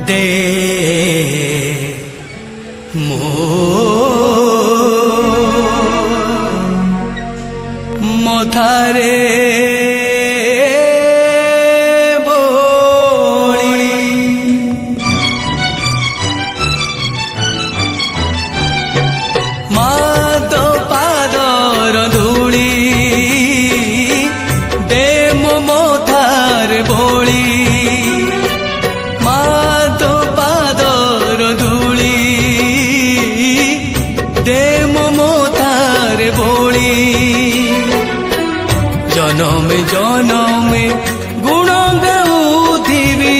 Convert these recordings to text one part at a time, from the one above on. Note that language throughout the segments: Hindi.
दे मोथारे जनमे जनमे गुण गाउथिबी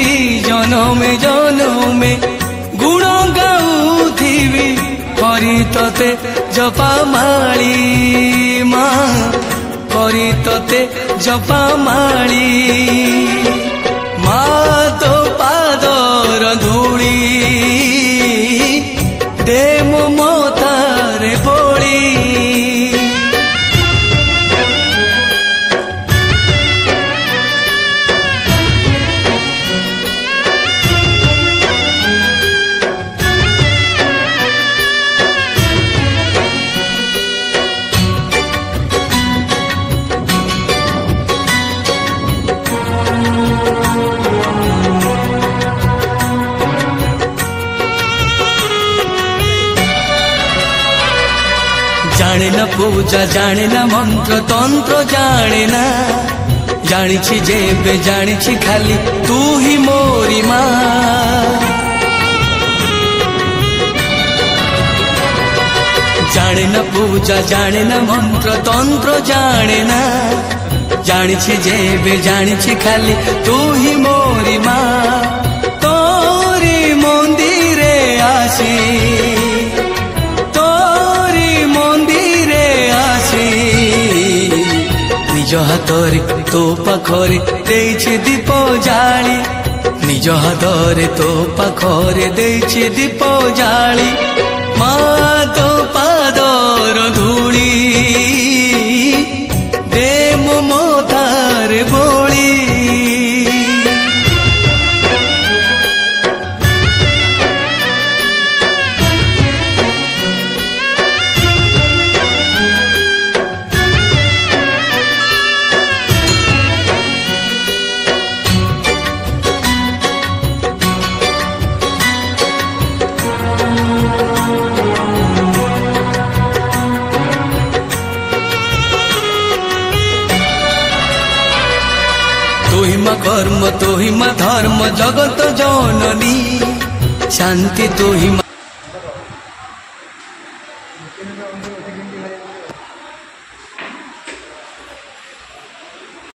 जनमे जनमे गुण गाउथिबी करी तते जपामाली माँ करी तते जपामाली माँ तो पादर धूली दे मो मोतारे बोली जाने न पूजा जाने न मंत्र तंत्र जाने ना जानी जेबे जानी खाली तू ही मोरी माँ जाने न पूजा जाने न मंत्र तंत्र जाने ना जानी जेबे जानी खाली तू ही मोरी माँ तोरी मंदिरे आसी निज हाथरे तो पाखरे देछि दीप जाली निज हाथरे तो पाखरे देछि दीप जाली माँ तो पादर धूली दे मो मोतारे बोली तोहिमा कर्म तोहिमा धर्म जगत जननी शांति तोहिमा